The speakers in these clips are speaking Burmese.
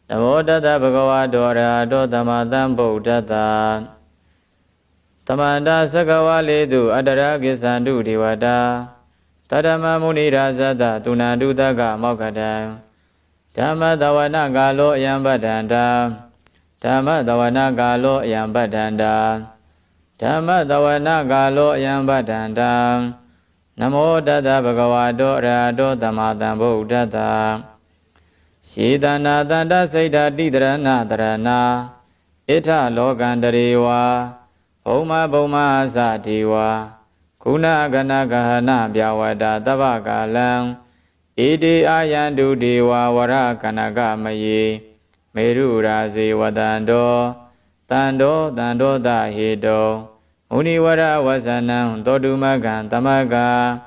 Namo Tassa Bhagavato Arahato Samma Sambuddhassa Tamanda Sagawa Ledu Adara Gisandu Devata Tadama Muni Rasata Tunandu Daga Mokada Dhamma Dawana Galo Yambadanda Dhamma Dawana Galo Yambadanda Dhamma Dawana Galo Yambadanda Namo Tassa Bhagavato Arahato Samma Sambuddhassa Shidana Danda Saida Didrana Dharana Ita Logandarewa Bhoma Bhoma Satiwa Kuna Gana Gahana Byawada Tavakalam Idi Ayandu Dewa Vara Kanaga Maye Meru Razi Wadando Tando Tando Dahido Uniwara Wasanam Todumagan Tamaga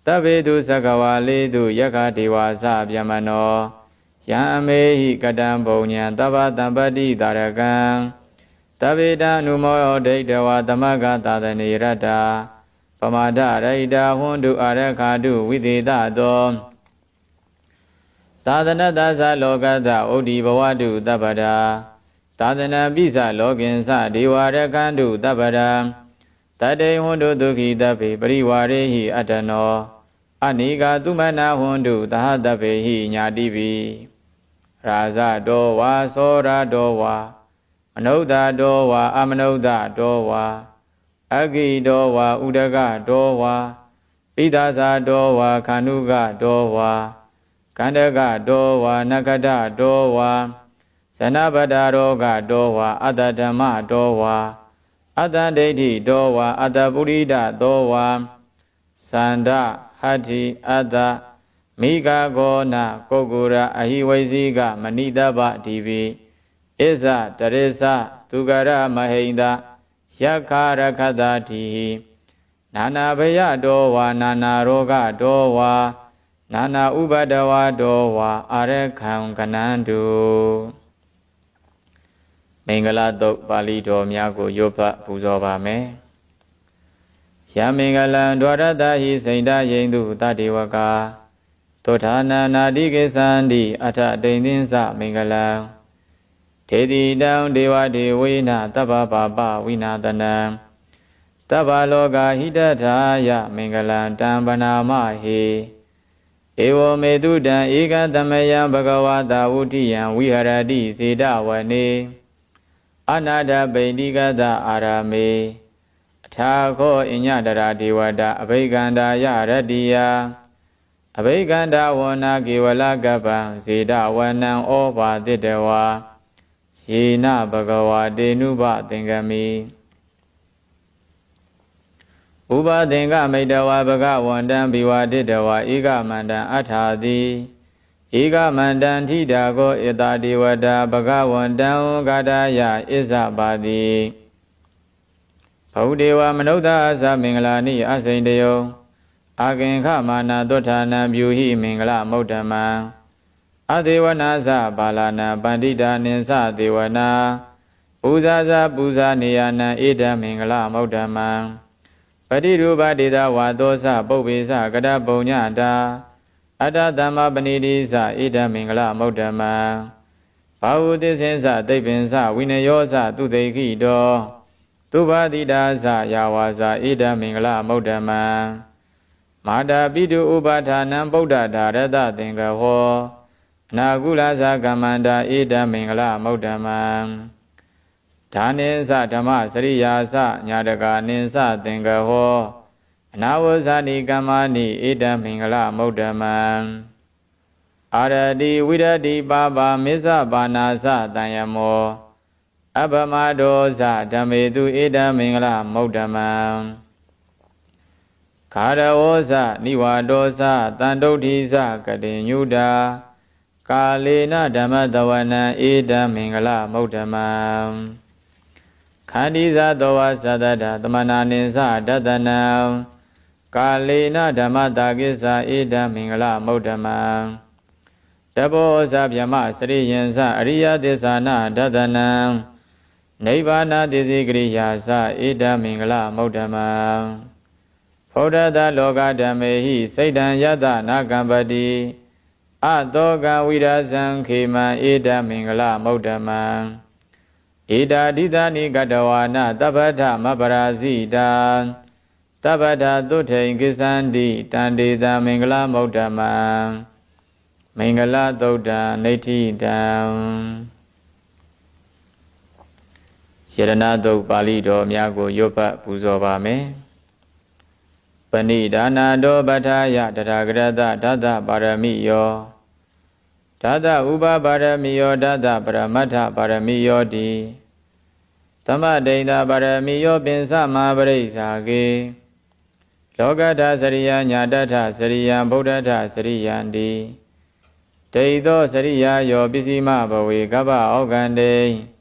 Tavedu Sakawalidu Yakadiwa Sabyamano Yamehi Kadam Bonyan Tava Tampati Daragan Taveda Numo Dedawa Tamaga Tadani Rata Pamada Raida Hundu Arakadu Vidida Dom Tadana Dasa Logada Odi Bawadu Tabada Tadana Bisa Loginsa Diwarakandu Tabada Tade Hundu Duki Tabi Pariwarehi Atano Aniga Tumana Hundu Tahadabehi Nyadibi Raza Dowa Sora Dowa Manoda Dowa Amanoda Dowa Agi Dowa Udaga Dowa Pidaza Dowa Kanuga Dowa Kandaga Dowa Nakada Dowa Sanabada Roga Dowa Adadama Dowa Adadeti Dowa Adabudida Dowa Sanda Hati Ada Miga Gona Kogura Ahiwaziga Manidaba TV Isa Teresa Tugara Mahinda Shakara Kadati Nana Baya Dowa Nana Roga Dowa Nana Ubadawa Dowa Arekam Kanandu Mingala Dok Bali Do Myago Yopa Puzoba Me Yamingala Dwarada Hi Saida Yendu Tadiwaka Totana Nadike Sandi Ata Dendinsa Mingala Tedi Down Dewa Dewina Taba Baba Winadana Taba Loga Hidataya Mingala Tambana Mahi Ewo Medudan Ega Tamaya Bhagavata Utiyan Viharadi Siddhavane Anada Baidigada Arame Thako Inyadara Devada Abhiganda Yaradiya Abhiganda Wana Giwala Gabang Siddhavanam Opa Didewa Shina Bhagava Denuba Dengami Uba Denga Medawa Bhagavandam Biwa Didewa Iga Mandan Athadi Iga Mandan Tidago Ita Devada Bhagavandam Gadaya Isabadi Paudewa Manoda Asa Mingalani Asaindayo Aginka Mana Dotana Byuhi Mingala Modama Adewana Sa Balana Bandita Ninsa Dewana Uzaza Buza Niyana Ida Mingala Modama Padiruba Dida Wadosa Bobisa Gada Bonyada Ada Dhamma Banidisa Ida Mingala Modama Paudisensa Debinsa Winayosa Tudeki Do Tubadida Sa Yawaza Ida Mingala Modama Mada Bidu Ubatanam Buddha Darada Dingaho Nagula Sa Gamanda Ida Mingala Modama Tanin Sa Dhamma Sriya Sa Nyadaga Ninsa Dingaho Nawazani Gamani Ida Mingala Modama Aradi Widadi Baba Misa Banasa Dayamo Abamado Sa Dhamedu Ida Mingala Modama Karawosa Niwadosa Tandotisa Kadinyuda Kalena Dhamadawana Ida Mingala Modama Kandiza Dowa Sadada Tamananinsa Dadana Kalena Dhamadagisa Ida Mingala Modama Dabo Sabyama Sri Yensa Ariya Desana Dadana Nivana Desigriya Sa Ida Mingala Modama Fodada Loga Dhamehi Saidan Yada Nagambadi a toga virazam khema eda mingala maudamam eda didani gadawana tabata mabarazida tabata tuthai kisandi tandida mingala maudamam mingala dauda naithidam Sirana Dok Pali Do Myago Yopa Puzo Bame Pani Dana Do Bataya Tatagrata Dada Paramiyo Dada Uba Paramiyo Dada Paramata Paramiyo Di Tama Deda Paramiyo Pinsa Mahaparisage Logata Sariya Nyadata Sariya Buddhata Sariyandi Deido Sariya Yo Bisima Bawe Gaba Ogande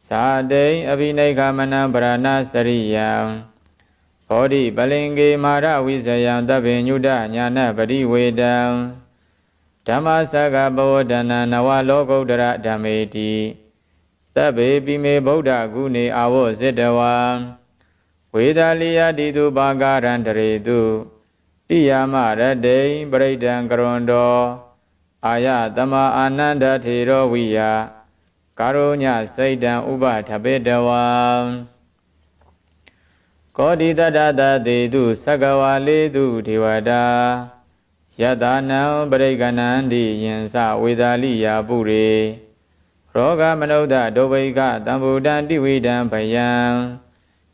Sade Abhinayka Mana Parana Sariyam Bodhi Balinge Mara Visayam Tabinyuda Nyana Padi Vedam Dhammasaga Bhavadana Nawa Lokodara Dhammeti Tabe Bime Buddha Gune Avo Siddhavam Vedaliya Didu Bhagarandaredu Tiyama Radhe Paridam Karondo Aya Tama Ananda Thero Viya Karunya Saidan Uba Tabedawa Kodi Dada Dedu Sagawa Ledu Devada Yadana Bariganandi Yansa Vedaliya Bure Roga Manoda Dovega Dambudan Dividan Payam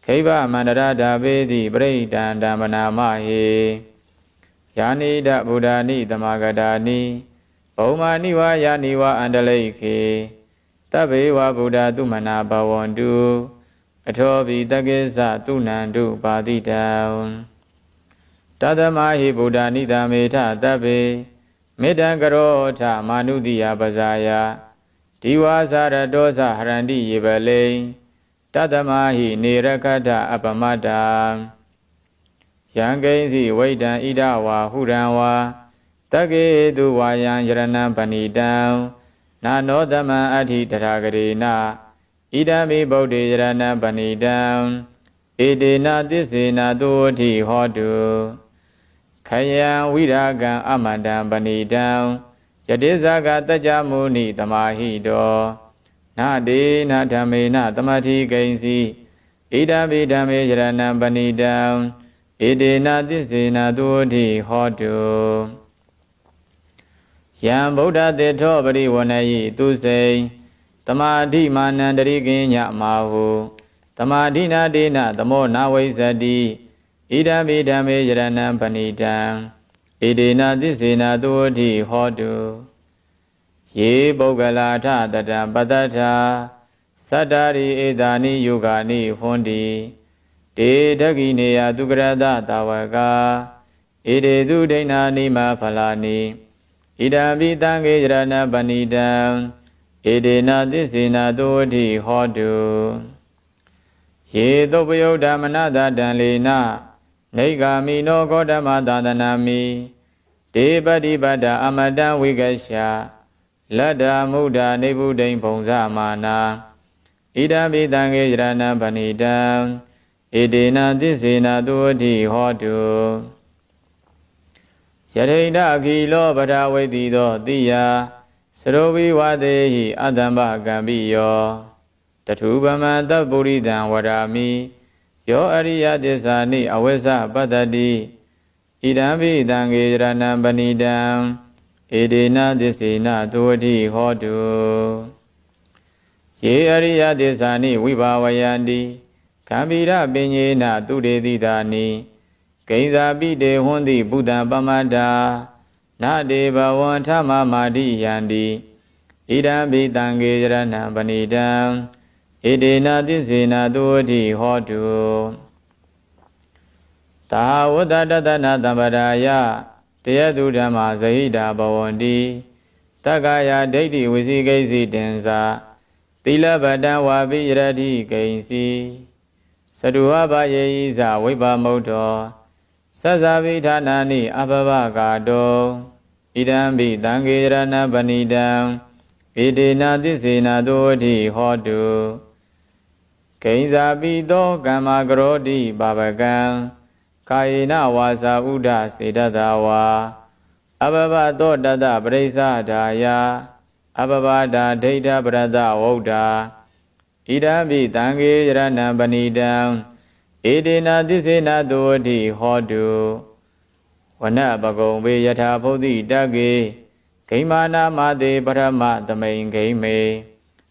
Kaiva Mandarada Vedi Bridan Damana Mahi Yani Da Buddhani Damagadani Omaniwa Yaniwa Andaleke Tabewa Buddha Tumana Bawandu Atobi Tagesa Tunandu Badidam Tadamahi Buddha Nida Meta Tabe Medangarota Manudia Bazaya Diwasara Dosa Harandi Yibale Tadamahi Nirakata Apamada Yangazi Waidan Idawa Huranwa Tage Duwayan Yaranam Panidam Nano Dhamma Adi Taragarina Idami Bodhi Yarana Panidam Edena Tisena Doti Hodu Kayam Viragan Amadam Panidam Yadizaga Tajamuni Tamahido Nadi Natamena Tamati Gaisi Idami Dami Yarana Panidam Edena Tisena Doti Hodu Yam Buddha Teto Pari Wanayi Tusei Tamadhi Manandari Ginya Mahu Tamadhina Dina Tamo Nawaisadi Idami Dame Yaranam Panidam Edena Tisena Doti Hodu Ye Bogalata Tadam Padata Sadari Edani Yugani Hundi Te Dagineya Dugrada Tawaka Ede Dudena Nima Palani Idami Tange Yarana Panidam Edena Tisena Doti Hodu Ye Dopayo Dhamanada Danlena Negami no Godama Dadanami Debadi Bada Amadan Vigasha Lada Muda Nebudain Pongza Mana Idami Tange Yarana Panidam Edena Tisena Doti Hodu Yadenda Kilo Bada Vedido Diya Sarovi Vadehi Adamba Gambiyo Tatubama Taburidan Wadami Yo Ariya Desani Awesa Badadi Idambi Dange Ranam Banidam Edena Desina Dodi Hodu Ye Ariya Desani Vibhavayandi Kambira Binyena Tudedidani Kaisa Bide Hundi Buddha Pamada Nade Bawan Tama Madi Yandi Idambi Tange Yarana Panidam Edena Tisena Doti Hodu Tahawada Dadana Tambadaya Teyadu Dhamma Zahida Bawandi Tagaya Deiti Visigasi Densa Tila Badan Wabi Yaradi Kaisi Saduhaba Yeisa Vipa Moto Sazavi Tanani Ababa Gado Idambi Tange Yarana Panidam Edena Tisena Doti Hodu Kaisa Bido Gamma Grodi Babagan Kaina Wasa Uda Sedadawa အဘဘသောတတပရိစ္ဆဒါယအဘဘတာဒိဋ္ဌပရတဝုဒ္ဓဣဒံပိတံဃေရဏံပဏိတံဧတေနသစ္စေနသောတိဟောတုဝနပကုံဝေယထာဘုဒ္ဓိတကေဂိမာနာမတေပရမသမိန်ဂိမေ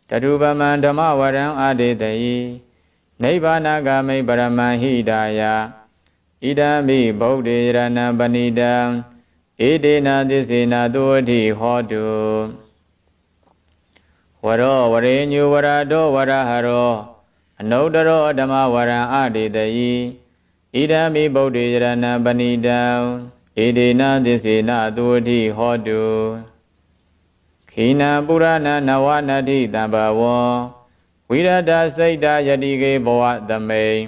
တတုပမံဓမ္မဝရံအာဒေတယိနိဗ္ဗာနဂမိပရမံဟိဒါယဣဒံမိဗုဒ္ဓေရဏံပဏိတံဧတေနသစ္စေနသောတိဟောတုဝရောဝရေညုဝရတောဝရဟရောအနုတ္တရောဓမ္မဝရံအာဒေတယိဣဒံမိဗုဒ္ဓေရဏံပဏိတံဧတေနသစ္စေနသောတိဟောတုခိနံပုရဏနဝနတ္ထိတံဘဝံဝိရတစိတ်တယတိကေဘဝသမိန်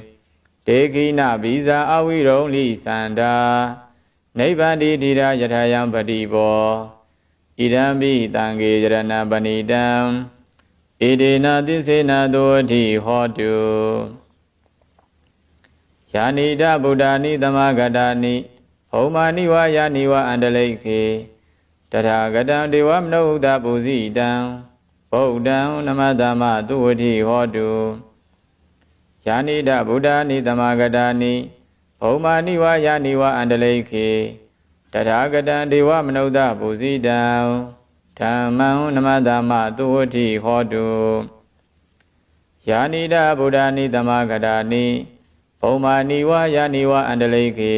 ဒေခိနဗိဇာအဝိရုံလိသန္တာနိဗ္ဗန္တိဓိရာယထာယံပတိဘောဣဒံပိတံဃေရဏပဏိတံဧတေနသစ္စေနသောတိဟောတုယာနိတဗုဒ္ဓာနိသမဂတာနိဘုံမာနိဝါယာနိဝါအန္တလိခေတထာဂတံဒေဝမနုဿပုဇိတံဗုဒ္ဓံနမတမသူဝတိဟောတုယာနိတဗုဒ္ဓာနိသမဂတာနိဘုံမာနိဝါယာနိဝါအန္တလိခေတထာဂတံဒေဝမနုဿပုဇိတံဓမ္မံနမတမသူဝတိဟောတုယာနိတဗုဒ္ဓာနိသမဂတာနိဘုံမာနိဝါယာနိဝါအန္တလိခေ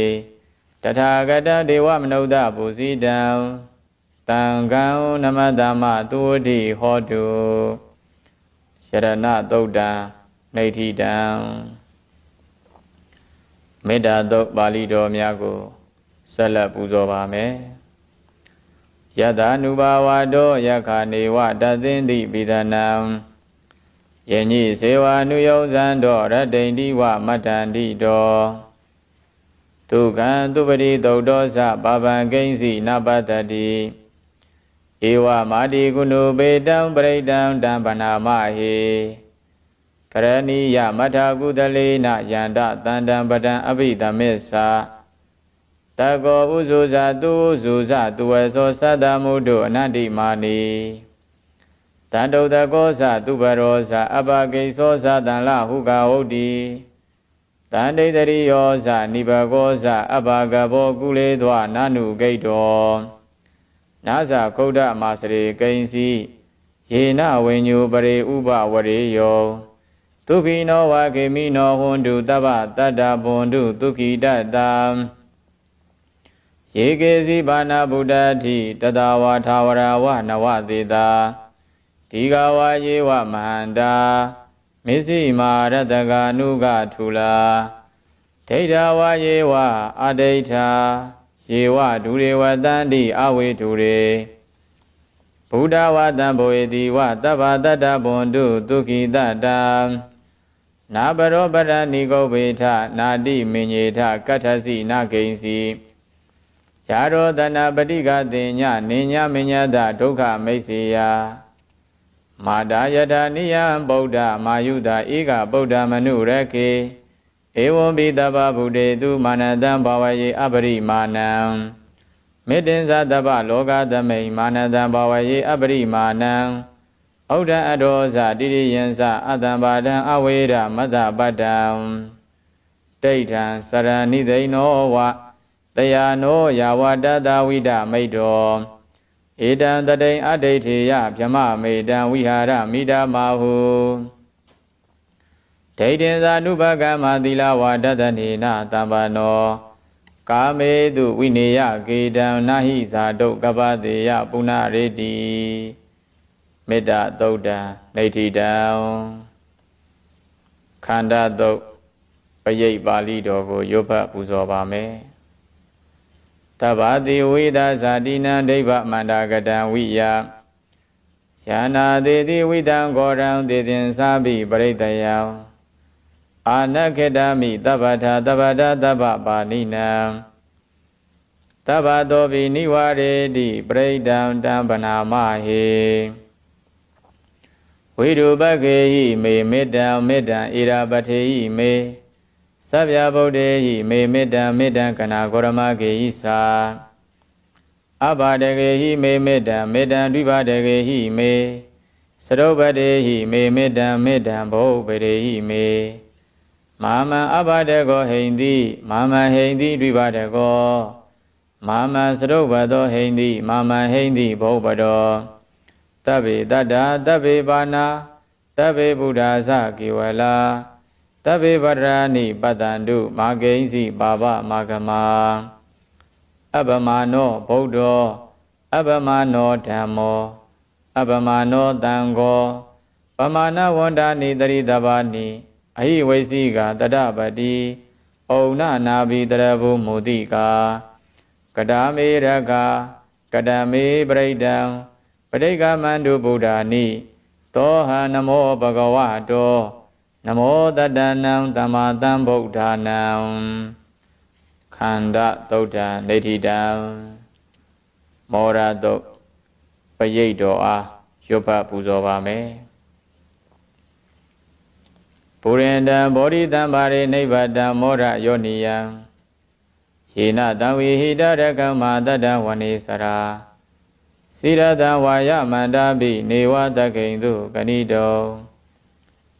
တထာဂတံဒေဝမနုဿပုဇိတံတံဃံနမတမသူဝတိဟောတုယရဏသုတ်တံနေဋ္ဌိတံမေတ္တာသုတ်ပါဠိတော်များကိုဆက်လက်ပူဇော်ပါမယ်ယတနုဘာဝတောယခာနေဝတသင်္တိပိဒနံယညိစေဝနုယောဇံတောရတ္တိန္တိဝမတ္တန္တိတောဒုက္ခံသူပတိသုတ်တောသပပံကိဉ္စီနပတ္တိဧဝမာတိကုဏုပေတံပရိတံတံဗနာမဟေကရဏီယမထာကုသလေနယန္တတန္တံပတံအဘိဓမစ္ဆာတကောဥဇုဇာသူဥဇုဇသူဝေသောသတ္တမုဒ္ဒအနန္တိမာနီတန္တုတကောသသူပရောသအပကိသောသတံလဟုကဟုတ်တိတန္တိတရိယောသနိဘကောသအပကဘောကုလေသောနနုဂိတ်တောနာဇာကုဒ္ဓမာစရေကိဉ္စီယေနဝိညုပရိဥပဝရေယောဒုက္ခိနောဝခေမိနောဟွန်တုတဗ္ဗတတ္တဘွန်တုဒုက္ခိတတ္တယေကေစီဘာနာဗုဒ္ဓတိတတဝါထာဝရဝနဝသေတာဒီဃဝါယေဝမဟန္တာမစ္စည်းမာရတကာနုကထူလာဒိဋ္ဌဝါယေဝအဒိဋ္ဌာယေဝဒုရေဝတန္တိအဝေဒုရေဗုဒ္ဓဝါတံဘောေတိဝတဗ္ဗတတ္တဘွန်တုဒုက္ခိတတ္တနာဘရောပရဏိဂုဗေထနာတိမင်ညေထကတ္ထစီနာဂိဉ္စီယာရောတနာပတိကတိညနိညမညတဒုက္ခမိတ်စေယမာတာယထာနိယံဗုဒ္ဓမာယုတာဧကဗုဒ္ဓမနုရခေဧဝံပိတဗ္ဗဗုဒ္ဓေတုမာနတံဘာဝယေအပရိမာဏံမေတ္တင်္စတဗ္ဗလောကသမိန်မာနတံဘာဝယေအပရိမာဏံဩဒ္ဓအရောဇတိရိယံသအတံပါဒံအဝေရမတ္တပတ္တံဒိဋ္ဌံစရဏိသိနောဝတယာနောယာဝတတဝိဒမိတ်တောဧတံတတိံအဒိဋ္ဌေယဗြမမေတံဝိဟာရမိဒမာဟုဒိဋ္ဌင်သာနုဘကမသီလဝါဒတနေနတမ္ပနောကာမေတုဝိနေယကေတံနာဟိဇာတုကပတေယပုဏ္ဏရေတိမေတ္တာသုတ်တံနေဋ္ဌိတံခန္ဓာသုတ်ပရိတ်ပါဠိတော်ကိုရွတ်ဖတ်ပူဇော်ပါမယ်တဗ္ဗတိဝိဒဇာတိနံဒိဗ္ဗမန္တာကတံဝိယယာနာတိတိဝိတံဂောရံတေတင်္စာပိပရိတယံအာနခေတမိတဗ္ဗထာတဗ္ဗတတဗ္ဗပါဏိနံတဗ္ဗတောပိနိဝရေတိပရိဒံတံဗနာမဟေဝိရုပကေဟိမေမေတ္တံမေတ္တံဣရာပထေဟိမေသဗ္ဗဗုဒ္ဓေဟိမေမေတ္တံမေတ္တံကနာဂောရမကေဟိသာ အဘာတကေဟိမေမေတ္တံမေတ္တံဒွိဘာတကေဟိမေစရုပတေဟိမေမေတ္တံမေတ္တံဘောပရေဟိမေမာမံအဘာတကောဟိန္တိမာမံဟိန္တိဒွိဘာတကောမာမံစရုပသောဟိန္တိမာမံဟိန္တိဘောပတောတဗ္ဗေတတ္တာတဗ္ဗေပါဏာတဗ္ဗေဗုဒ္ဓါသကေဝလာတဗ္ဗေဗရဏိပတ္တန္တုမာဂိဉ္စီပါပမာဂမအပမနောဗုဒ္ဓောအပမနောဓမ္မောအပမနောသံဃောပမာဏဝန္ဒာနိတရိတဘာနိအဟိဝိစီကတတပတိဩနနာဘိတရဘုမုတိကာကတမေရကကတမေပရိဒံပဋိက္ခမန္တုဗုဒ္ဓာနိသောဟနမောဘဂဝတောနမောတတနံသမ္မာသမ္ဗုဒ္ဓာနံခန္ဓာသုဒ္ဓံနေတိတံမောရတုတ်ပရိတ်တော်အားရွတ်ဖတ်ပူဇော်ပါမယ်ပုရိန္ဒံဘောဓိတံပါရိနိဗ္ဗတံမောရယောနိယံယေနတံဝိဟိတရကမ္မာတတံဝနေစရာစိရတံဝါယမန္တာပိနေဝတကိဉ္တုကဏိတော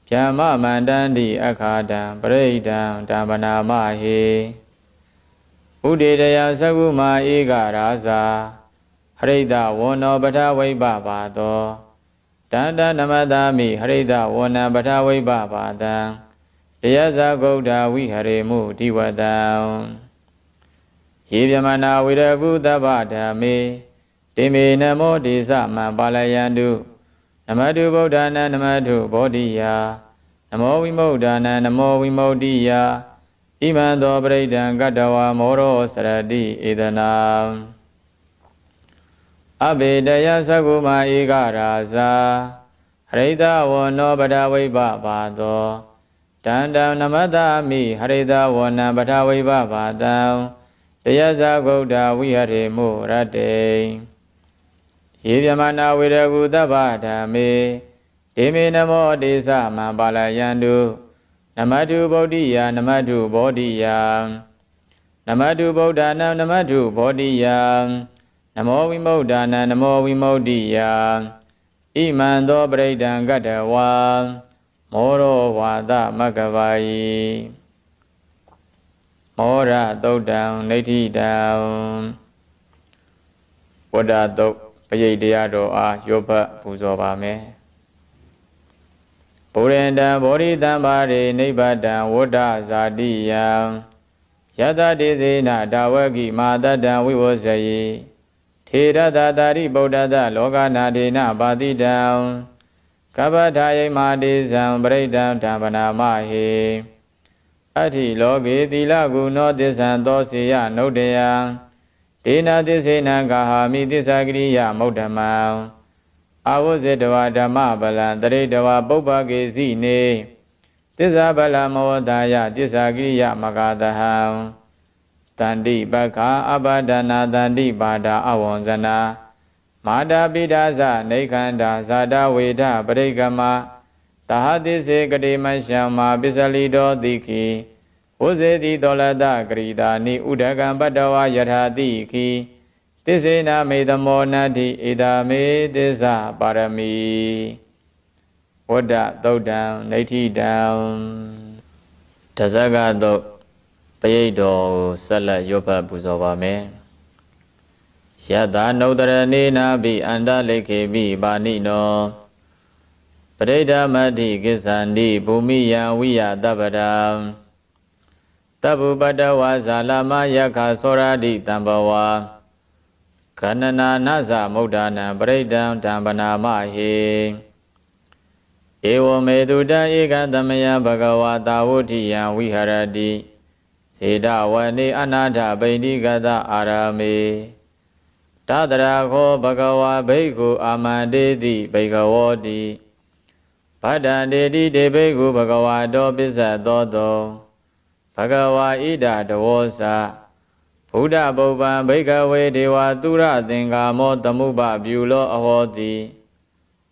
ဗျမ္မမန္တန္တိအခါတံပရိဒံဓမ္မနာမဟေဥဒေတယသကုမာဧကရာဇာဟရိတဝန္နောပထဝိပပါသောတန္တနမတာမိဟရိတဝန္နပထဝိပပါတံတရားဇဂုဒ္ဓဝိဟရေမှုဒီဝတံယေဗျမနာဝိရကုသဗ္ဗဓမ္မေတိမေနမောဒေသမံပါလယန္တုနမတုဗုဒ္ဓနာနမတုဘောဓိယာနမောဝိမု ddha နာနမောဝိမု ddhi ယာဣမံသောပရိဒံကတ္တဝါမောရောစရတိဧတနာအဘေတယသကုမာဧကရာဇာဟရိတဝန္နောပထဝိပပါသောတန္တံနမတမိဟရိတဝန္နပထဝိပပါတံတရားဇဂုဒ္ဓဝိဟရေမှုရတ္တေယေဗျမနာဝိရကုသဗ္ဗဓမ္မေဒေမေနမောဒေသမံပါလယန္တုနမတုဗုဒ္ဓိယာနမတုဘောဓိယာနမတုဗုဒ္ဓနာနမတုဘောဓိယာနမောဝိမု ddha နာနမောဝိမု ddhi ယာဣမံသောပရိဒံကတ္တဝါမောရောဝါသမဂ္ဂဝါယိမောရသုတ်တံနေတိတံဝဒ္ဒသုတ်ပရိတ်တရားတော်အားရွတ်ဖတ်ပူဇော်ပါမယ်ပုရိန္ဒံဘောဓိတံပါရိနိဗ္ဗတံဝဒ္ဒဇာတိယံယတတိစေနဒါဝကိမာတတံဝိဝဇယိထေရတတာရိဗုဒ္ဓတလောကနာဒေနပါတိတံကပ္ပထာယိမာတိဇံပရိဒံဓမ္မနာမဟေအဋ္ဌိလောကေသီလကုဏောသစ္ဆံသောစေယနုဒ္ဒယံဒေနသစ္စေနံကာဟာမိသစ္စာကရိယမௌဒ္ဓမံအာဝဇေတဝဓမ္မဗလံတရိတဝပုပ္ပကေစီနေသစ္စာဗလမောဒါယသစ္စာကရိယမဂတဟံတန္တိပက္ခအပဒနာတန္တိပါဒအဝံဇနာမာတာပိဒါဇနေခန္ဓာဇာတဝေဒပရိကမတဟတိစေကတိမရှံမာပစ္စလိတောတိခိဝဇေတိတောလတဂရိတာနိဥဒကံပတ္တဝယထာတိခိသစ္စေနာမေတမောနတ္တိဧတာမေသစ္စာပါရမီဝဒ္ဒသုတ်တံနေတိတံတဇဂသုတ်ပရိတ်တော်ကိုဆက်လက်ရွတ်ဖတ်ပူဇော်ပါမယ်ယတနုတရနေနာဘိအန္တလိခေပိပါဏိနောပရိဒမတ္တိကိစ္ဆန္တိဘူမိယံဝိယတပ္ပဒံတဗ္ဗပတ္တဝါဇာလမယက္ခသောရတိတံဘဝခန္နနာနသမုဒ္ဒနာပရိဒံဓမ္မနာမဟေဧဝမေတုတံဧကသမယဘဂဝါတာဝုထိယံဝိဟရတိစေတဝနေအနာထပိဋိကတအာရမေတတရာခောဘဂဝါဘိက္ခုအာမန္တေတိဘေကဝောတိဗဒ္ဒံတေတိတေဘိက္ခုဘဂဝါတောပစ္စသောတောဘဂဝါဣဒတဝောစာဘုဒ္ဓပုပ္ပံဘိကဝေဒေဝသုရသင်္ကာမောတမှုပပြုလောအဟောတိ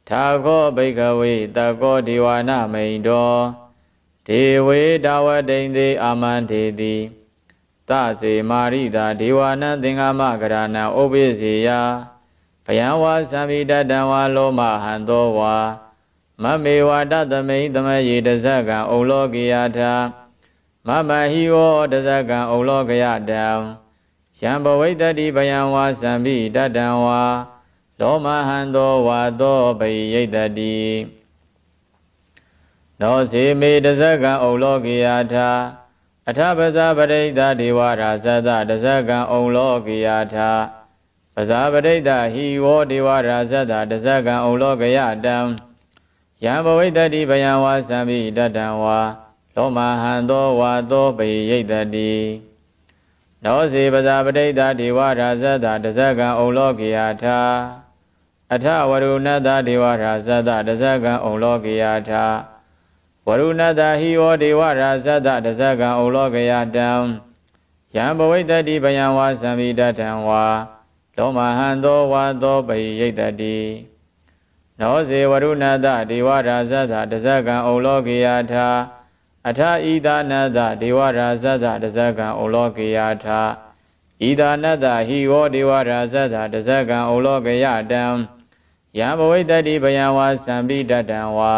ထာခောဘိကဝေတကောဒေဝနာမိန်တောဒေဝေတဝတိန်သေအာမန္တေတိတ တစေမာရိတာဒေဝနံသင်္ဃမကရဏံဩပိစေယဘယံဝါသံမိတတံဝါလောမဟံသောဝါမမေဝတသမိန်သမယေတဇကံဩလောကိယထာမမဟိဝတဇကံဩလောကယတံယံဘဝိတ္တိဘယံဝါသံမိတတံဝါလောမဟံသောဝါသောပိယိတတိနောစေမေတဇကံဩလောကိယထာအထပဇာပရိဒဒေဝရာဇတတဇကံဩလောကိယထာပဇာပရိဒဟိဝဒေဝရာဇတတဇကံဩလောကယတံယံဘဝိတ္တိဘယံဝါသံမိတတံဝါလောမဟံသောဝါသောပိယိတတိနောစေပဇာပရိဒဒေဝရာဇတတဇကံဩလောကိယထာအထဝရုဏတဒေဝရာဇတတဇကံဩလောကိယထာဝရုဏတဟိဝဒေဝရာဇတတဇကံဩလောကယတံယံဘဝိတ္တိဘယံဝါသံမိတတံဝါလောမဟံသောဝါသောပိယိတတိနောစေဝရုဏတဒေဝရာဇတတဇကံဩလောကိယထာအထဣဒာနတဒေဝရာဇတတဇကံဩလောကိယထာဣဒာနတဟိဝဒေဝရာဇတတဇကံဩလောကယတံယံဘဝိတ္တိဘယံဝါသံမိတတံဝါ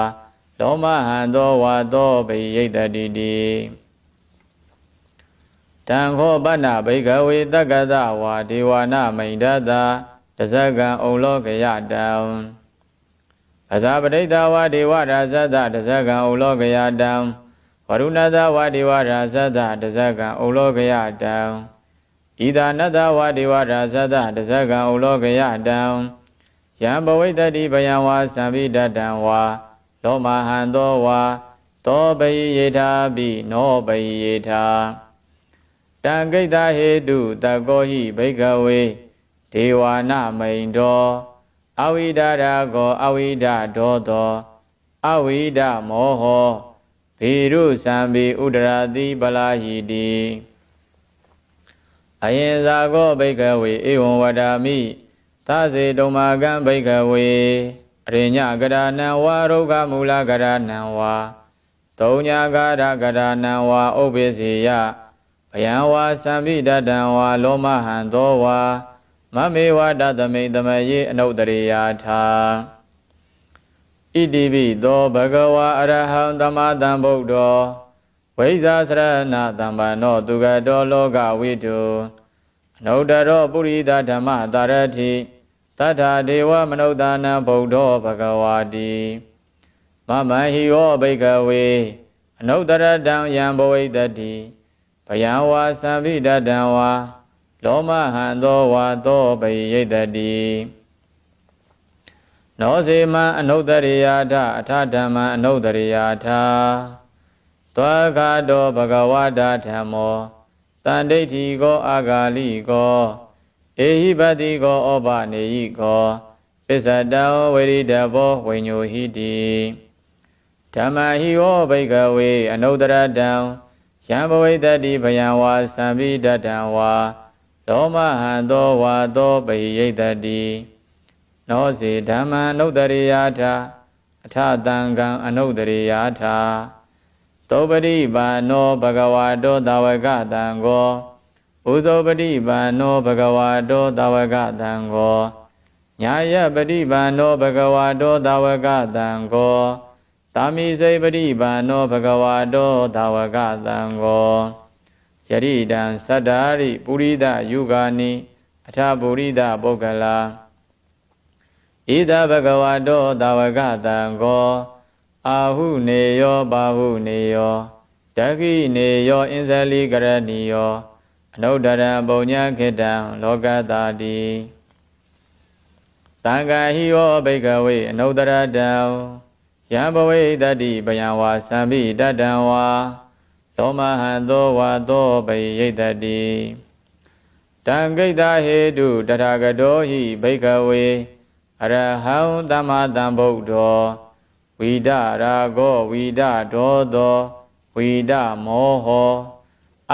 လောမဟံသောဝါသောပိယိတတိတိတံခောပဏ္ဏဘိကဝေတက္ကသဝါဒေဝနာမိန်ဒတတဇကံဩလောကယတံအဇာပရိဒဝါဒေဝရာဇတတဇကံဩလောကယတံဝရုဏတဝါဒေဝရာဇတတဇကံဩလောကယတံဣဒာနတဝါဒေဝရာဇတတဇကံဩလောကယတံယံဘဝိတ္တိဘယံဝါသံမိတတံဝါလောမဟံသောဝါသောပိယေထာပိနောပိယေထာတံကိတ္တဟေတုတကောဟိဘိကဝေဒေဝနာမိန်တောအဝိဒရာကောအဝိဒဒောသောအဝိဒမောဟောဗေရုသံပိဥဒရာတိပလာဟိတိအယင်ဇာကောဘိကဝေဧဝံဝဒာမိသစေတုံမာကံဘိကဝေအရိညကရဏံဝါရုဂမူလကရဏံဝါသုံးညာကာရကရဏံဝါဥပ္ပစေယဘယံဝါသံမိတတံဝါလောမဟံသောဝါမမေဝတသမိတမယေအနုတ္တရိယာထာဣတိပိသောဘဂဝါအရဟံသမတံဗုဒ္ဓောဝိဇာစရဏသမ္ပန္နောသူကတောလောကဝိတုအနုတ္တရောပုရိသဓမ္မတာရတိသတ္ထာဒေဝမနုဿာနံဗုဒ္ဓောဘဂဝါတိမမဟိယောဘိကဝေအနုတ္တရတံယံဘဝိတတိဘယံဝါသံမိတတံဝါလောမဟံသောဝါသောပိယိတတိနောစေမံအနုတ္တရိယာထအထဓမ္မံအနုတ္တရိယာထသောကတောဘဂဝတာဓမ္မောတန်ဒိဋ္ဌိကောအာဂါလိကောဧဟိပတိကောဩပနေယိကောပစ္စတံဝိရိတဘောဝိညုဟိတိဓမ္မဟိဝဘိကဝေအနုတ္တရတံယံဘဝိတ္တိဘယံဝါသံမိတတံဝါလောမဟံသောဝါသောပိယိတတိနောစေဓမ္မံအနုတ္တရိယာထအထတံကံအနုတ္တရိယာထသောပရိပါဏောဘဂဝါတောသာဝကတံကောဥဇောပရိပါဏောဘဂဝါတောသာဝကတံကောညာယပရိပါဏောဘဂဝါတောသာဝကတံကောသာမိစေပရိပါဏောဘဂဝါတောသာဝကတံကောယရိတံသတ္တာရိပုရိသယုဂာနိအထပုရိသပုဂ္ဂလာဣဒဘဂဝါတောသာဝကတံကောအာဟုနေယောဘာဟုနေယောတခိနေယောအင်ဇလိကရဏီယောအနုတ္တရံပုံညခေတံလောကတာတိတံဃာဟိယောဘိကဝေအနုတ္တရတံယံဘဝိတတိဘယံဝါသံမိတတံဝါလောမဟံသောဝါသောပိယိတတိတံကိတ္တဟေတုတထာဂတောဟိဘိကဝေအရဟံသမ္မာသမ္ဗုဒ္ဓောဝိဒရာဂောဝိဒဒောသောဝိဒမောဟော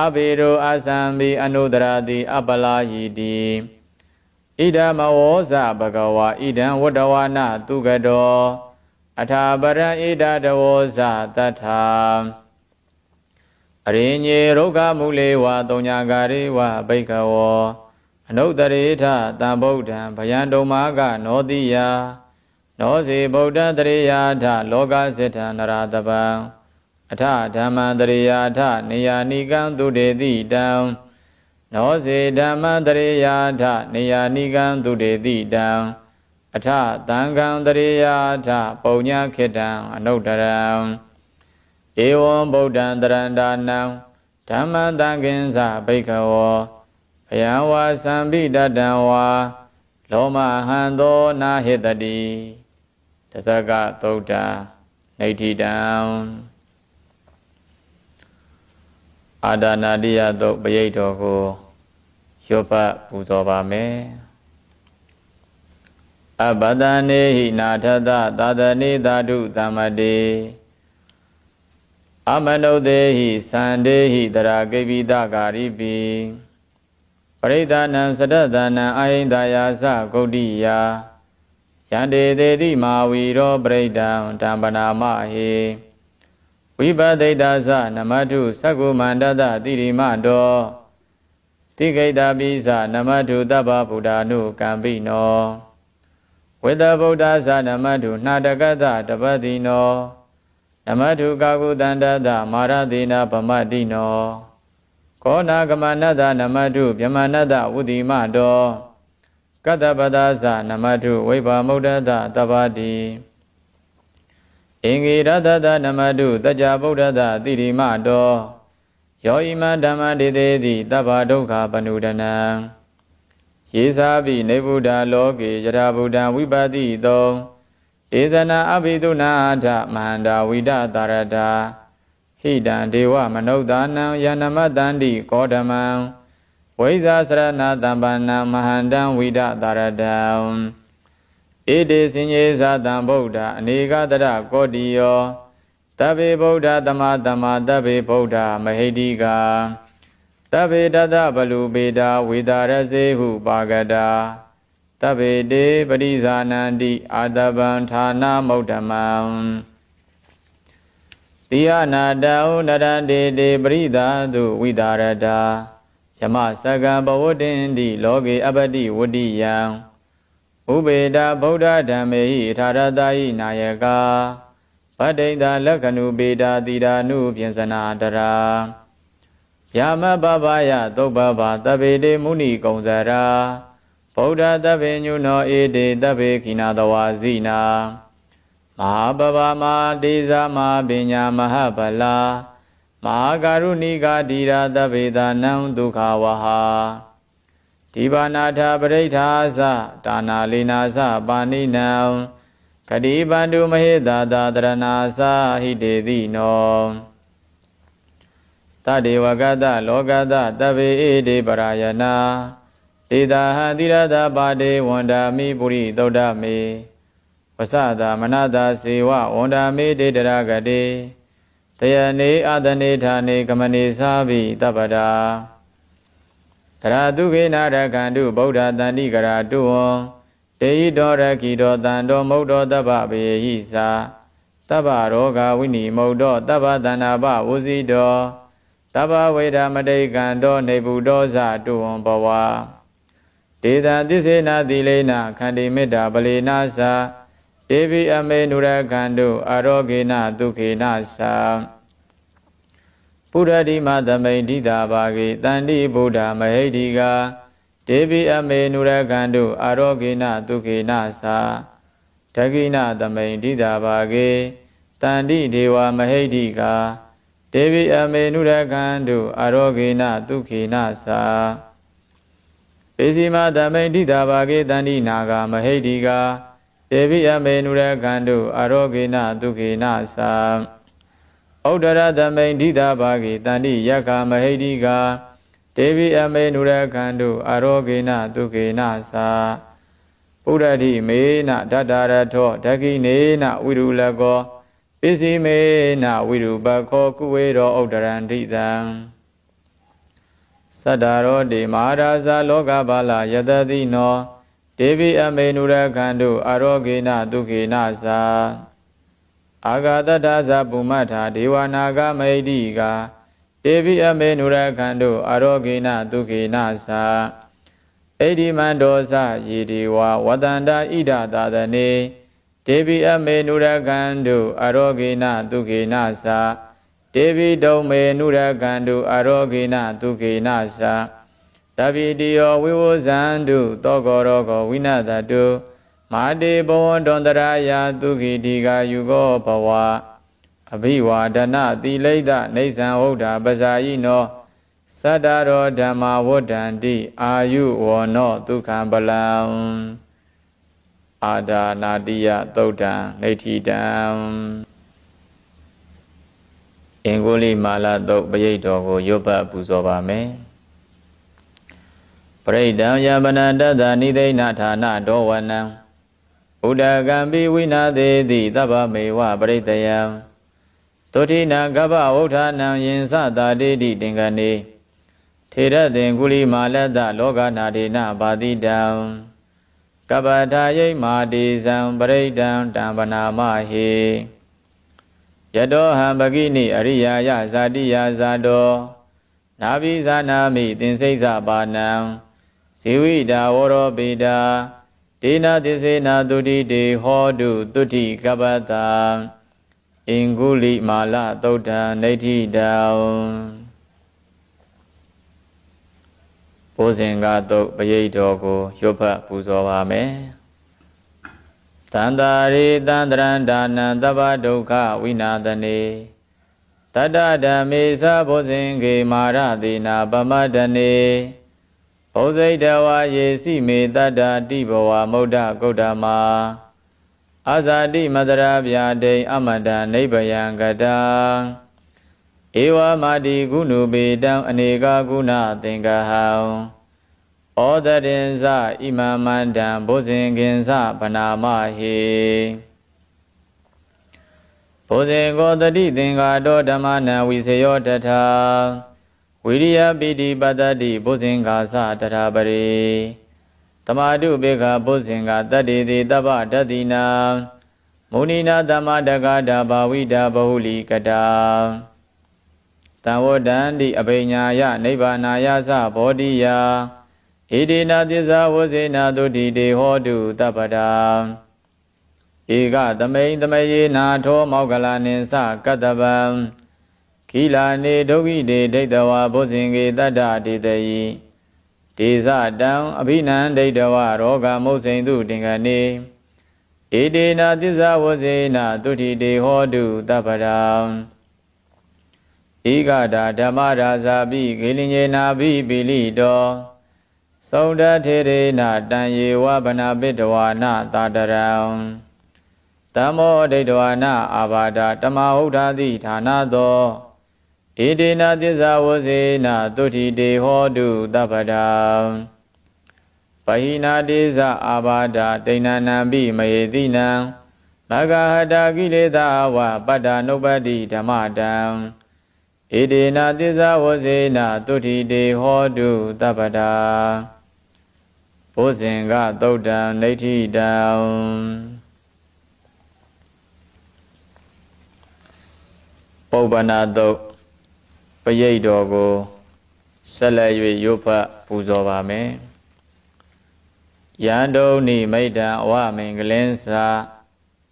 အဘေရောအသံဘိအနုတရာတိအပလာဟိတိဣဒမဝောဇဘဂဝါဣဒံဝတ္တဝနာသူကတောအထာပရံဣဒတဝောဇတထာ ရိညေရုဂမူလေဝတုံညာကာရိဝဘိကဝောအနုတ္တရေထတံဗုဒ္ဓံဗယံတုံမာကနောတိယနောစီဗုဒ္ဓတရေယာထလောကစိထံနရတပံအထဓမ္မတရေယာထနေယာနိကံသူတေတိတံနောစီဓမ္မတရေယာထနေယာနိကံသူတေတိတံအထသံဃံတရေယာထပုံညခေတံအနုတ္တရံဧဝံဗုဒ္ဓံတရန္တာနံဓမ္မံသံဃင်္စဘိကဝောဘယံဝါသံဘိတတံဝါလောမဟံသောနာဟိတတိတသကသုဒ္ဓနေတိတံအာဒနာတိယသုတ်ပရိတ်တော်ကိုရွတ်ပတ်ပူဇော်ပါမယ်အဘဒနေဟိနာထသသာသနေဓာတုသမ္မတေအမနုတေဟိသန္တေဟိတရာကိပိတကာရိပိပရိသနံစတသနံအာဟိန္ဒယာသဂုတ်တိယယန္တေတေတိမာဝီရောပရိဒံတံပနာမဟေဝိပသိတသနမတုသက္ကုမန္တတတိရိမတောတိကိတပိသနမတုတဗ္ဗဗုဒ္ဓ ानु ကံပိနောဝေတဗုဒ္ဓသနမတုနှာတကတတပတိနောနမတုကာကုတန္တတမာရတိနာဗမတိနောကောနာကမနတနမတုဗြဟ္မနတဝုတိမတောကတ္တပဒသနမတုဝိဗာမုဒ္ဒတတပတိအင်္ဂိရတတနမတုတကြဗုဒ္ဓတတိရိမတောယောဣမဓမ္မဒေတေတိတဗ္ဗဒုက္ခပနုဒနံယေသာပိနေဗုဒ္ဓလောကေယထာဗုဒ္ဓံဝိပတိတောဒေသနာအဘိတုနာထမဟန္တာဝိဒတာရတာဟိတံဒေဝမနုဿာနံယန္နမတန္တိကောဓမံဝိဇာစရဏတံပန္နံမဟန္တံဝိဒတာရတံဣတိစင်ညေသတံဗုဒ္ဓအနေကတရကောတိယောတဗ္ဗေဗုဒ္ဓသမတမတဗ္ဗေဗုဒ္ဓမဟိတိကာတဗ္ဗေတတဘလူပေတာဝေတာရစေဟုပါကတာတဗ္ဗေတေပရိဇာနန္တိအာတဗံဌာနမုဒ္ဓမံတိယနာတောနရန္တေတေပရိသာတုဝိတာရတာယမစကံဘဝတ္တင်တိလောကေအပတိဝတ္တိယံဥပေတာဗုဒ္ဓဓမ္မေဟိထာရတဟိနာယကာဗတ္တိတာလက္ခဏုပေတာတိရာနုပြင်စနာတရာဗျာမပပယသုပ္ပဘာတဗ္ဗေတေမုဏိကုံဇရာဗုဒ္ဓတဗ္ဗေညုနောဧတေတဗ္ဗေခိနာတဝါဇိနာမဟာပပမတေဇာမပညာမဟဗလာမဟာကာရုဏိကာတိရာတဗ္ဗေသာနံဒုက္ခဝဟာဒီဘာနာထပရိဋ္ဌာသဒါနာလေနာသပါဏိနံဂတိပန္တုမဟေတာသာတရဏာသဟိတေတိနောတတေဝကတလောကတတဗ္ဗေဧတေပရာယနာဒေတာဟံတိရတပါတေဝန္ဒာမိပုရိသုဒ္ဓမေဝသတာမနတာစေဝဝန္ဒာမေတေတရဂတေတယနေအာတနေဌာနေကမနေသာဘိတပ္ပဒါတရာတုခေနာရကန္တုဗုဒ္ဓတန္တိကရာတုဝံတေဟိတောရခိတောတန္တောမုဒ္ဒောတပ္ပဘေဟိသာတပ္ပရောဂဝိနိမုဒ္ဒောတပ္ပတန္နာပဝစီတောတပ္ပဝေဒမတိကံတောနေဗုဒ္ဓောဇတုဝံဘဝဒေသသစ္စေနာသီလေနာခန္တိမေတ္တာပလေနာသာဒေဝိအမေနုရခန္တုအရောဂေနဒုခေနသာပုရတိမသမိန်ဒိတာဘာဂေတန္တိဗုဒ္ဓမဟိတိကာဒေဝိအမေနုရခန္တုအရောဂေနဒုခေနသာဒဂိနသမိန်ဒိတာဘာဂေတန္တိဒေဝမဟိတိကာဒေဝိအမေနုရခန္တုအရောဂေနဒုခေနသာပေစီမသမိန်ဒိတာဘာဂေတန္တိနာဂမဟိတိကာဒေဝိအမေနုရခန္တုအရောဂေနဒုခေနသာဩဒရသမိန်ဒိတာဘာဂေတန္တိယက္ခမဟိတိကာဒေဝိအမေနုရခန္တုအရောဂေနဒုခေနသာပုရတိမေနဒတ္တရထောဒဂိနေနဝိရုလကောပစ္စည်းမေနဝိရုပခောကုဝေရောဩဒရန္တိတံသတ္တရောတေမဟာရာဇလောကဘာလယတတိနောဒေဝိအမေနုရခန္တုအရောဂေနဒုခေနသာအာဂတတ္ထဇပုမ္မထာဒေဝနာဂမဟိတိကာဒေ Devi Amenu Rakandu Arogina Dukina Sa Edi Mandosa Yidiwa Wadanda Ida Dadane Devi Amenu Rakandu Arogina Dukina Sa Devi Dome Nurakandu Arogina Dukina Sa Davidio Vivuzandu Togorogo Winadadu Madi Bondondaraya Duki Diga Yugo Pawa Abiwa Dana Dileda Nesan Oda Bazayino Sadaro Dhamma Wodandi Ayu Wono Dukhan Balam Ada Nadia Todan Netidam Inguli Mala Dok Bayedogo Yoba Buzoba Me Pradam Yabananda Nide Natana Dowanam Uda Gambi Winade Di Taba Mewa Pradayam Totina Gaba Otanam Yinsa Dadi Dingani Tira Dinguli Malada Loga Nadina Badidam Kabataye Madi Zam Pradam Tambana Mahi Yado Hambagini Ariyaya Zadiya Zado Nabi Zanami Tinseza Banam Siwida Woro Bida Dina Tisena Dudi De Hodu Duti Kabata Inguli Mala Tota Neti Down Posenga Tok Bayedogo Yopa Puzovame Tandari Tandrandana Dava Doka Winadane Tada Damisa Posenge Maradina Bamadane Poseidawa Yesi Me Tada Dibawa Moda Godama Azadi Madarabya De Amada Nebayan Gada Ewa Madi Gunu Bedam Anega Guna Tengahau Odarinza Imamandam Bosinginza Panama He Posingo Dadi Tengado Damana Wiseyo Tata Viriya Bidi Badadi Bosinga Sa Tatabari Tamadu Beka Bosinga Tadi Taba Dadina Munina Dama Dagada Bawida Bahuli Kada Tawodandi Abhinyaya Nibanaya Sa Bodhiya Idina Disa Wazina Dudi De Hodu Tabada Ega Tamain Tamayi Nato Maugalanin Sa Katabam Kila Ne Dogi De Dedawa Bosingi Tada Didayi Disa Dam Abhinan Dedawa Roga Mosindu Dingani Idina Disa Wazina Dudi De Hodu Tabada Ega Da Damara Zabi Gilinye Nabi Bilido Sauda Tere Na Danye Wabana Bidwana Tadaram Tamo Dedwana Abada Tamahuda Di Tanado Idina Disa Wazina Duti De Hodu Dabada Pahina Disa Abada Dena Nabi Mayedina Magahada Gileda Wa Bada Nobody Damadam Idina Disa Wazina Duti De Hodu Dabada Posinga Dodam Neti Down Pobana Do Payedogo Salayu Yopa Puzovame Yando Ni Maida Wa Minglensa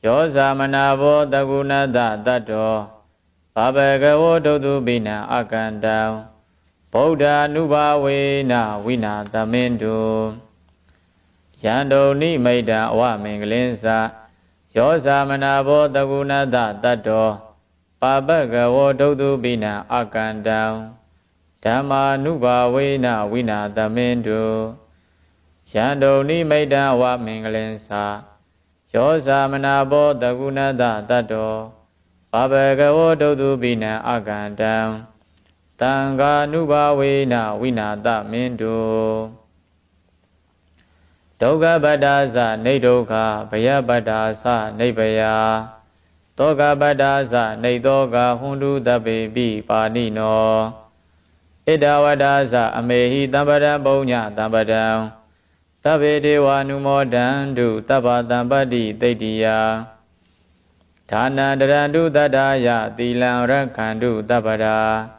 Yosa Manavo Dagunada Dato Babagawo Dodu Bina Akandam Boda Nuba Wena Wina Tamindu Yando Ni Maida Wa Minglensa Yosa Manavo Dagunada Dato Babagawo Dodu Bina Akandam Dhamma Nuba Wena Wina Tamindu Yando Ni Maida Wa Minglensa Yosa Manavo Dagunada Dato Babagawo Dodu Bina Akandam Tanga Nuba Wena Wina Tamindu Doga Badasa Nedoka Baya Badasa Nebaya Toga Badasa Nedoga Hundu Dabebi Panino Ida Wadasa Amehi Tambada Bonya Tambadam Tabe Dewa Numodandu Taba Tambadi Tediya Thana Darandu Dadaya Tilan Rakandu Tabada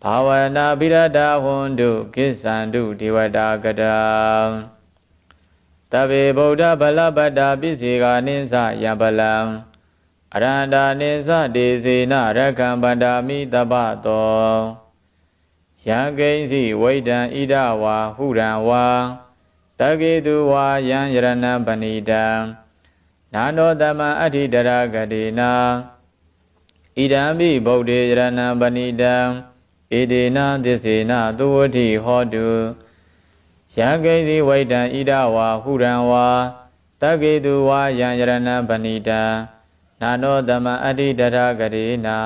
ဘာဝနာပိရဒဟွန်တုကိစ္ဆန္တုဒေဝတာကတံတဗေဗုဒ္ဓဗလပတ္တာပစ္စေကာနိသယံပလံအရန္တာနိသဒေစေနရကံပန္တာမိတပ္ပတောယံကိဉ္စီဝိဒံဣဒဝါဟုရံဝါတကေတုဝါယံယရဏံပဏိတံနာနောတမံအဋ္ဌိတရဂတိနာဣဒံမိဗုဒ္ဓေယရဏံပဏိတံဣဒေနသစ္စေနသုဝတိဟောတုယံကိဉ္စီဝိဒံဣဒဝါဟုရံဝါတကေတုဝါယံယရဏံပဏိတံနာနောတမံအဋ္ဌိတရဂတိနာ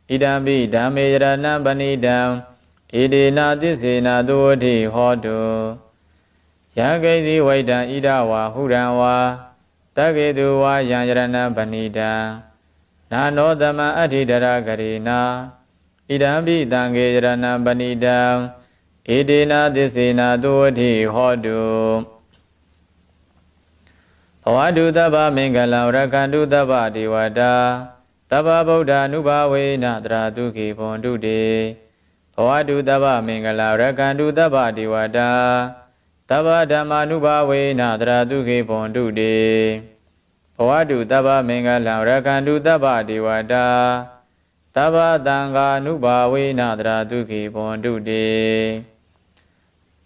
ဣဒံမိဓမ္မေယရဏံပဏိတံဣဒေနသစ္စေနသုဝတိဟောတုယံကိဉ္စီဝိဒံဣဒဝါဟုရံဝါတကေတုဝါယံယရဏံပဏိတံနာနောတမံအဋ္ဌိတရဂတိနာဣဒံပိတံကေယရဏံပဏိတံဣဒေနသစ္စေနသုဝတိဟောတုဘဝတုတဗ္ဗမင်္ဂလံရက္ခန္တုတဗ္ဗဒေဝတာတဗ္ဗဗုဒ္ဓ ानु ဘာဝေနတရာတုခေဘွန်တုတေဘဝတုတဗ္ဗမင်္ဂလံရက္ခန္တုတဗ္ဗဒေဝတာတဗ္ဗဓမ္မာနုဘာဝေနတရာတုခေဘွန်တုတေဘဝတုတဗ္ဗမင်္ဂလံရက္ခန္တုတဗ္ဗဒေဝတာတဗ္ဗသံဃာနုဘာဝေနတရာတုခေဘွန်တုတေ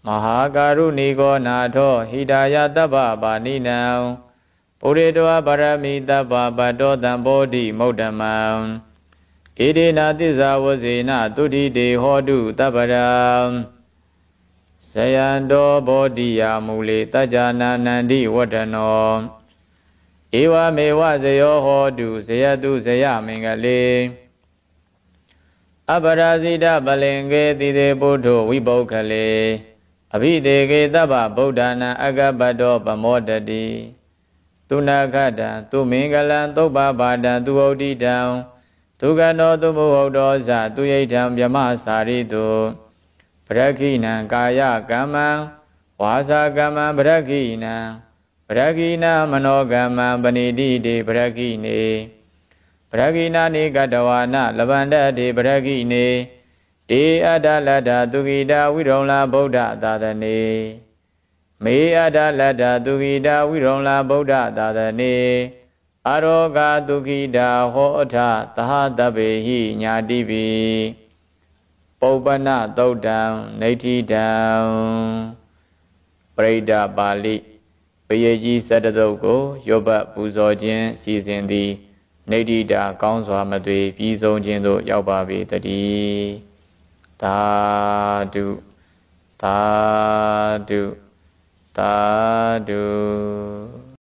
မဟာကာရုဏီကောနာထောဟိတာယတဗ္ဗပါဏိနံပုရိတောပါရမိတဗ္ဗပတ္တောတံဘောဓိမုဒ္ဓမံဣဒေနသစ္စာဝဇေနတုတိတေဟောတုတပ္ပရံဇယံတောဘောဓိယာမူလေတကြနာနန္တိဝတ္တနောဧဝမေဝဇယောဟောတုဇယတုဇယမင်္ဂလေအပရာဇိတပလင်္ကေတိတေပုထုဝိပုခ္ခလေအဘိတေကေတဗ္ဗဗုဒ္ဓနာအကပတ္တောပမောတတိသူနာခတံသူမင်္ဂလံသုပ္ပပါဒံသူဝဋ္ဌိတံဒုက္ခနောသူမဟုတ်သောဇသူယိထံဗြမစာရိတုပရခိနံကာယကမ္မံဝါစာကမ္မံပရခိနံပရခိနမနောကမ္မံပဏိတိတေပရခိနေပရခိနာနိကတဝါနလဗန္တတေပရခိနေတေအတ္တလတ္တသူဂိတာဝိရုံလာဗုဒ္ဓသာသနေမေအတ္တလတ္တသူဂိတာဝိရုံလာဗုဒ္ဓသာသနေအရောဂတုခိတာဟောအထသဟတဗ္ဗေဟိညာတိပိပုပ္ပနသုတ်တံနေဋ္ဌိတံပရိဒပါဠိပယေကြီး17သုတ်ကိုရောဘတ်ပူဇော်ခြင်းစီစဉ်သည်နေဋ္ဌိတာကောင်းစွာမသွေပြီးဆုံးခြင်းသို့ရောက်ပါပေတည်းသာဓုသာဓုသာဓု